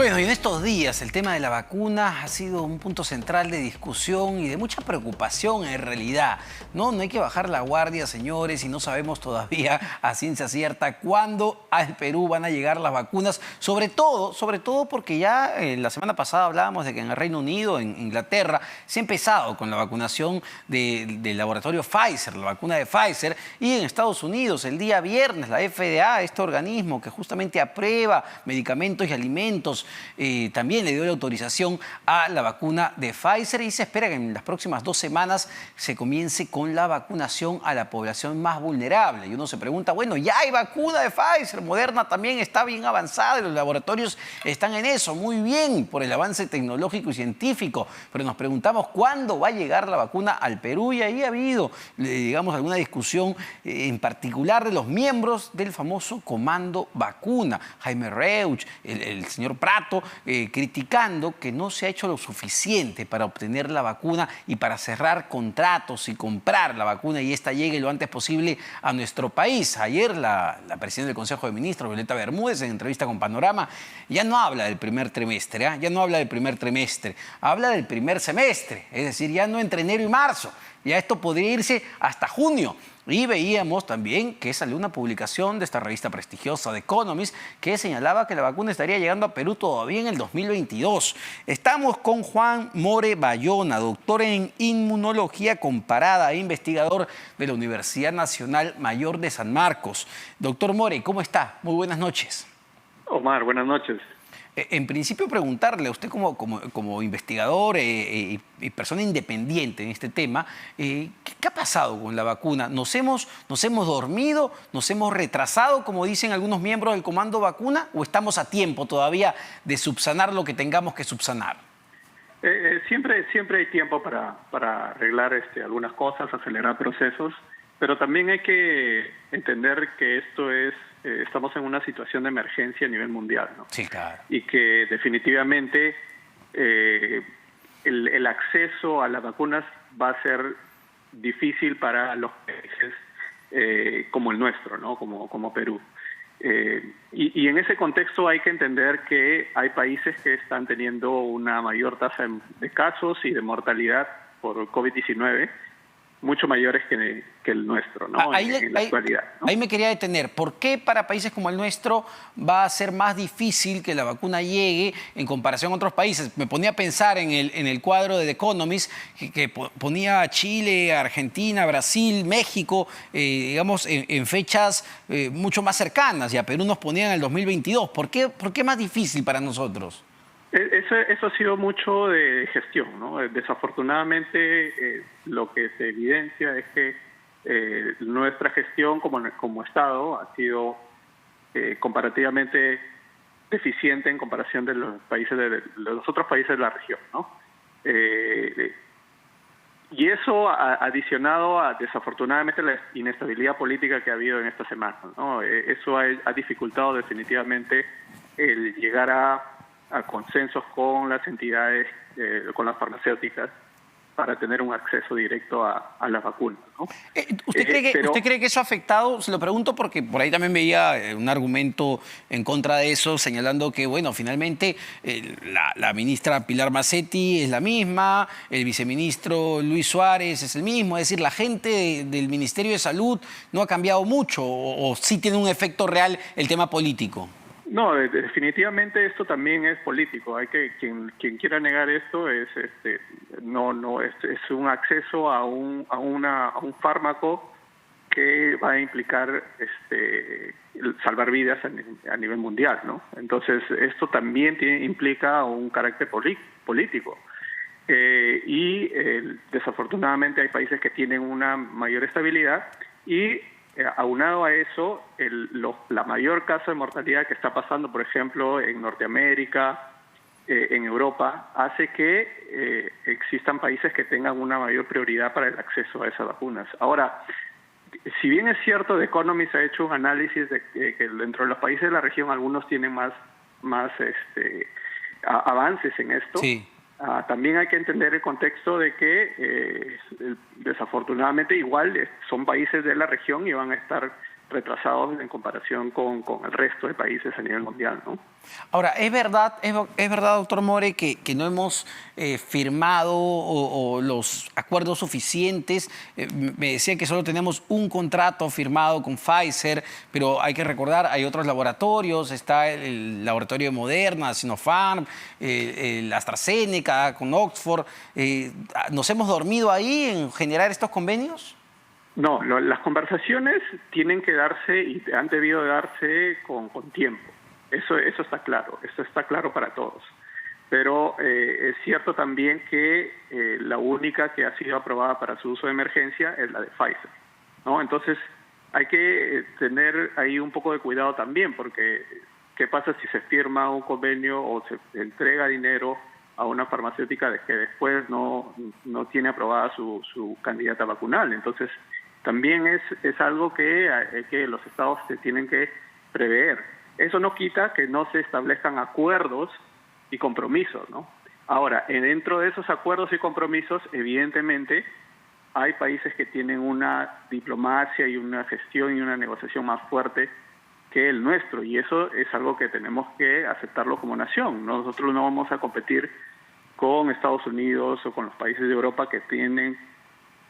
Bueno, y en estos días el tema de la vacuna ha sido un punto central de discusión y de mucha preocupación en realidad. No hay que bajar la guardia, señores, y no sabemos todavía a ciencia cierta cuándo al Perú van a llegar las vacunas. Sobre todo porque ya la semana pasada hablábamos de que en el Reino Unido, en Inglaterra, se ha empezado con la vacunación del laboratorio Pfizer, la vacuna de Pfizer, y en Estados Unidos el día viernes la FDA, este organismo que justamente aprueba medicamentos y alimentos, también le dio la autorización a la vacuna de Pfizer y se espera que en las próximas 2 semanas se comience con la vacunación a la población más vulnerable. Y uno se pregunta, bueno, ya hay vacuna de Pfizer, Moderna también está bien avanzada y los laboratorios están en eso, muy bien, por el avance tecnológico y científico, pero nos preguntamos cuándo va a llegar la vacuna al Perú y ahí ha habido, digamos, alguna discusión en particular de los miembros del famoso Comando Vacuna, Jaime Reusch, el señor Prato, criticando que no se ha hecho lo suficiente para obtener la vacuna y para cerrar contratos y comprar la vacuna y esta llegue lo antes posible a nuestro país. Ayer la presidenta del Consejo de Ministros, Violeta Bermúdez, en entrevista con Panorama, ya no habla del primer trimestre, ya no habla del primer trimestre, habla del primer semestre, es decir, ya no entre enero y marzo, ya esto podría irse hasta junio. Y veíamos también que salió una publicación de esta revista prestigiosa de Economist que señalaba que la vacuna estaría llegando a Perú todavía en el 2022. Estamos con Juan More Bayona, doctor en inmunología comparada e investigador de la Universidad Nacional Mayor de San Marcos. Doctor More, ¿cómo está? Muy buenas noches. Omar, buenas noches. En principio preguntarle a usted como investigador y persona independiente en este tema, ¿qué ha pasado con la vacuna? ¿Nos hemos dormido? ¿Nos hemos retrasado, como dicen algunos miembros del Comando Vacuna? ¿O estamos a tiempo todavía de subsanar lo que tengamos que subsanar? Siempre hay tiempo para arreglar algunas cosas, acelerar procesos, pero también hay que entender que esto estamos en una situación de emergencia a nivel mundial, ¿no? Sí, claro. Y que definitivamente el acceso a las vacunas va a ser difícil para los países como el nuestro, ¿no? Como Perú. Y en ese contexto hay que entender que hay países que están teniendo una mayor tasa de casos y de mortalidad por COVID-19, mucho mayores que el nuestro, ¿no? En la actualidad, ¿no? Ahí me quería detener. ¿Por qué para países como el nuestro va a ser más difícil que la vacuna llegue en comparación a otros países? Me ponía a pensar en el cuadro de The Economist que ponía a Chile, Argentina, Brasil, México, digamos, en fechas mucho más cercanas, y a Perú nos ponían en el 2022. ¿Por qué más difícil para nosotros? Eso ha sido mucho de gestión, ¿no? Desafortunadamente, lo que se evidencia es que nuestra gestión como Estado ha sido comparativamente deficiente en comparación de los países de los otros países de la región, ¿no? Y eso adicionado a, desafortunadamente, la inestabilidad política que ha habido en esta semana, ¿no? Eso ha dificultado definitivamente el llegar a consensos con las entidades, con las farmacéuticas, para tener un acceso directo a las vacunas, ¿no? ¿Usted cree que eso ha afectado? Se lo pregunto porque por ahí también veía un argumento en contra de eso, señalando que, bueno, finalmente la ministra Pilar Macetti es la misma, el viceministro Luis Suárez es el mismo, es decir, la gente del Ministerio de Salud no ha cambiado mucho, o sí tiene un efecto real el tema político. No, definitivamente esto también es político. Hay que quien quiera negar esto es un acceso a un fármaco que va a implicar salvar vidas a nivel mundial, ¿no? Entonces esto también implica un carácter político. Y desafortunadamente hay países que tienen una mayor estabilidad y aunado a eso, la mayor tasa de mortalidad que está pasando, por ejemplo, en Norteamérica, en Europa, hace que existan países que tengan una mayor prioridad para el acceso a esas vacunas. Ahora, si bien es cierto, The Economist ha hecho un análisis de que dentro de los países de la región algunos tienen más avances en esto. Sí. También hay que entender el contexto de que desafortunadamente igual son países de la región y van a estar retrasados en comparación con el resto de países a nivel mundial, ¿no? Ahora, ¿es verdad, doctor More, que no hemos firmado o los acuerdos suficientes? Me decían que solo tenemos un contrato firmado con Pfizer, pero hay que recordar, hay otros laboratorios, está el laboratorio de Moderna, Sinopharm, el AstraZeneca con Oxford. ¿Nos hemos dormido ahí en generar estos convenios? No, las conversaciones tienen que darse y han debido darse con tiempo. Eso está claro para todos. Pero es cierto también que la única que ha sido aprobada para su uso de emergencia es la de Pfizer, ¿no? Entonces hay que tener ahí un poco de cuidado también, porque ¿qué pasa si se firma un convenio o se entrega dinero a una farmacéutica de que después no tiene aprobada su candidata vacunal? Entonces también es algo que los estados se tienen que prever. Eso no quita que no se establezcan acuerdos y compromisos, ¿no? Ahora, dentro de esos acuerdos y compromisos, evidentemente, hay países que tienen una diplomacia y una gestión y una negociación más fuerte que el nuestro, y eso es algo que tenemos que aceptarlo como nación. Nosotros no vamos a competir con Estados Unidos o con los países de Europa que tienen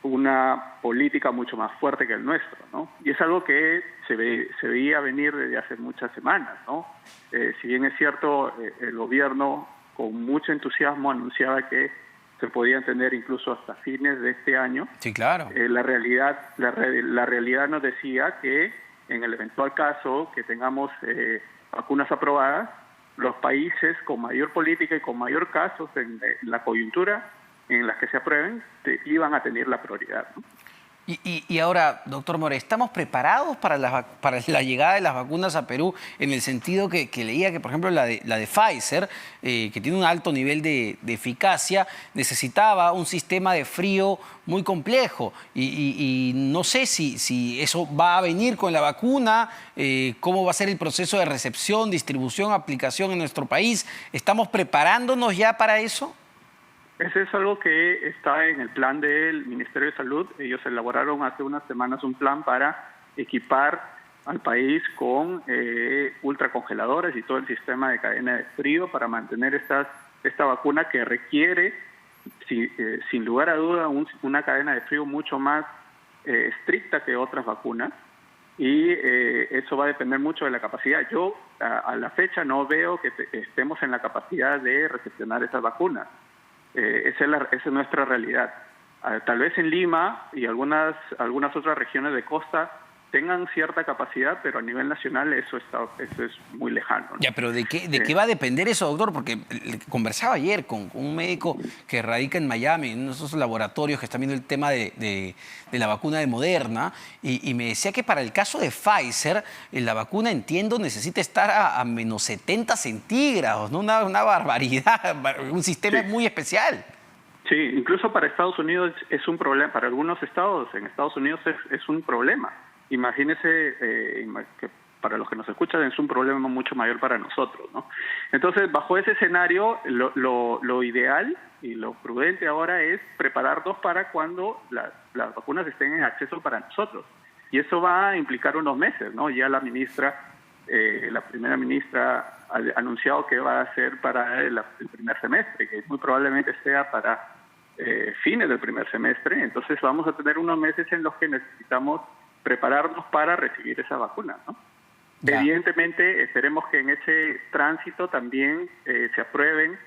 una política mucho más fuerte que el nuestro, ¿no? Y es algo que se veía venir desde hace muchas semanas, ¿no? Si bien es cierto, el gobierno con mucho entusiasmo anunciaba que se podían tener incluso hasta fines de este año. Sí, claro. La realidad nos decía que en el eventual caso que tengamos vacunas aprobadas, los países con mayor política y con mayor casos en la coyuntura en las que se aprueben, iban a tener la prioridad, ¿no? Y ahora, doctor More, ¿estamos preparados para la llegada de las vacunas a Perú? En el sentido que leía que, por ejemplo, la de Pfizer, que tiene un alto nivel de eficacia, necesitaba un sistema de frío muy complejo. Y no sé si eso va a venir con la vacuna, cómo va a ser el proceso de recepción, distribución, aplicación en nuestro país. ¿Estamos preparándonos ya para eso? Eso es algo que está en el plan del Ministerio de Salud. Ellos elaboraron hace unas semanas un plan para equipar al país con ultracongeladores y todo el sistema de cadena de frío para mantener esta vacuna que requiere, sin lugar a duda, una cadena de frío mucho más estricta que otras vacunas. Y eso va a depender mucho de la capacidad. Yo a la fecha no veo que estemos en la capacidad de recepcionar esas vacunas. Esa es nuestra realidad. Tal vez en Lima y algunas otras regiones de costa tengan cierta capacidad, pero a nivel nacional eso es muy lejano, ¿no? Ya, pero ¿de qué va a depender eso, doctor? Porque conversaba ayer con un médico que radica en Miami, en esos laboratorios que están viendo el tema de la vacuna de Moderna, y me decía que para el caso de Pfizer, la vacuna, entiendo, necesita estar a menos 70 centígrados, ¿no? Una barbaridad, un sistema muy especial. Sí, incluso para Estados Unidos es un problema, para algunos estados en Estados Unidos es un problema. Imagínese que para los que nos escuchan es un problema mucho mayor para nosotros, ¿no? Entonces, bajo ese escenario, lo ideal y lo prudente ahora es prepararnos para cuando las vacunas estén en acceso para nosotros. Y eso va a implicar unos meses, ¿no? Ya la primera ministra ha anunciado que va a ser para el primer semestre, que muy probablemente sea para fines del primer semestre. Entonces vamos a tener unos meses en los que necesitamos prepararnos para recibir esa vacuna, ¿no? Ya. Evidentemente, esperemos que en ese tránsito también se aprueben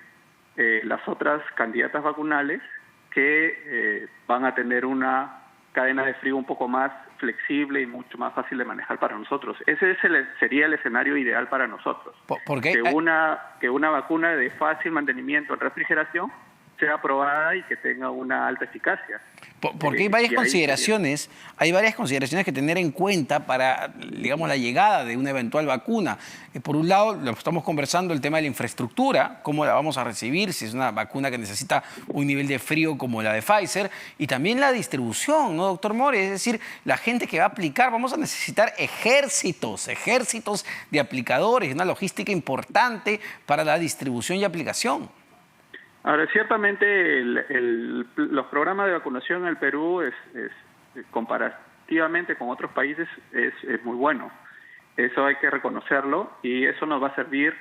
las otras candidatas vacunales que van a tener una cadena de frío un poco más flexible y mucho más fácil de manejar para nosotros. Ese sería el escenario ideal para nosotros. ¿Por qué? Que una vacuna de fácil mantenimiento en refrigeración sea aprobada y que tenga una alta eficacia. Porque hay varias consideraciones que tener en cuenta para, digamos, la llegada de una eventual vacuna. Por un lado, lo estamos conversando, el tema de la infraestructura, cómo la vamos a recibir, si es una vacuna que necesita un nivel de frío como la de Pfizer, y también la distribución, ¿no, doctor More? Es decir, la gente que va a aplicar, vamos a necesitar ejércitos de aplicadores, una logística importante para la distribución y aplicación. Ahora, ciertamente los programas de vacunación en el Perú competitivamente con otros países es muy bueno. Eso hay que reconocerlo y eso nos va a servir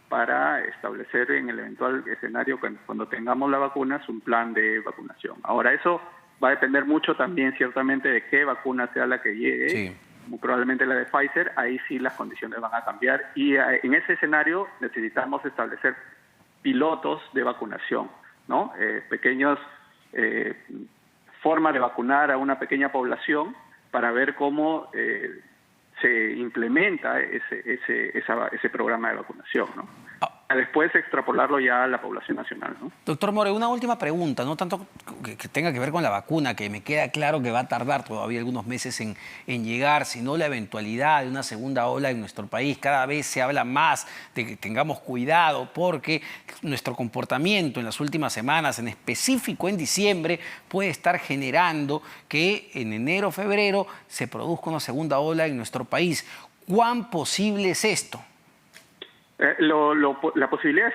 para establecer en el eventual escenario cuando tengamos las vacunas un plan de vacunación. Ahora, eso va a depender mucho también ciertamente de qué vacuna sea la que llegue, Sí. muy probablemente la de Pfizer, ahí sí las condiciones van a cambiar y en ese escenario necesitamos establecer pilotos de vacunación, ¿no? Pequeños formas de vacunar a una pequeña población para ver cómo se implementa ese programa de vacunación, ¿no? Después extrapolarlo ya a la población nacional, ¿no? Doctor More, una última pregunta, no tanto que tenga que ver con la vacuna, que me queda claro que va a tardar todavía algunos meses en llegar, sino la eventualidad de una segunda ola en nuestro país. Cada vez se habla más de que tengamos cuidado porque nuestro comportamiento en las últimas semanas, en específico en diciembre, puede estar generando que en enero o febrero se produzca una segunda ola en nuestro país. ¿Cuán posible es esto? La posibilidad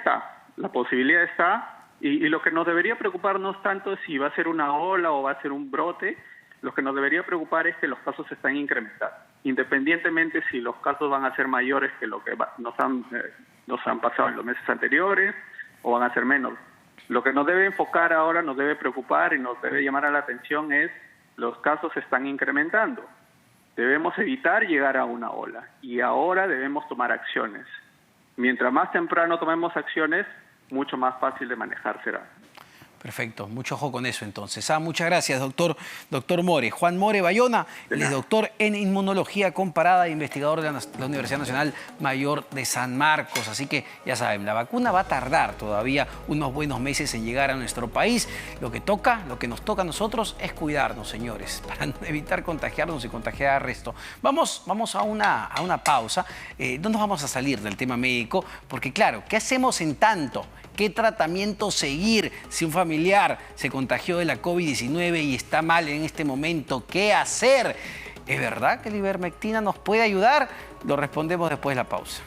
está, y lo que nos debería preocupar no es tanto si va a ser una ola o va a ser un brote, lo que nos debería preocupar es que los casos se están incrementando, independientemente si los casos van a ser mayores que lo que nos han pasado en los meses anteriores o van a ser menos. Lo que nos debe enfocar ahora, nos debe preocupar y nos debe llamar a la atención es los casos se están incrementando. Debemos evitar llegar a una ola y ahora debemos tomar acciones. Mientras más temprano tomemos acciones, mucho más fácil de manejar será. Perfecto, mucho ojo con eso entonces. Muchas gracias, doctor More. Juan More Bayona, él es doctor en Inmunología Comparada e investigador de la Universidad Nacional Mayor de San Marcos. Así que ya saben, la vacuna va a tardar todavía unos buenos meses en llegar a nuestro país. Lo que nos toca a nosotros es cuidarnos, señores, para evitar contagiarnos y contagiar al resto. Vamos a una pausa. No nos vamos a salir del tema médico, porque claro, ¿qué hacemos en tanto? ¿Qué tratamiento seguir si un familiar se contagió de la COVID-19 y está mal en este momento? ¿Qué hacer? ¿Es verdad que la ivermectina nos puede ayudar? Lo respondemos después de la pausa.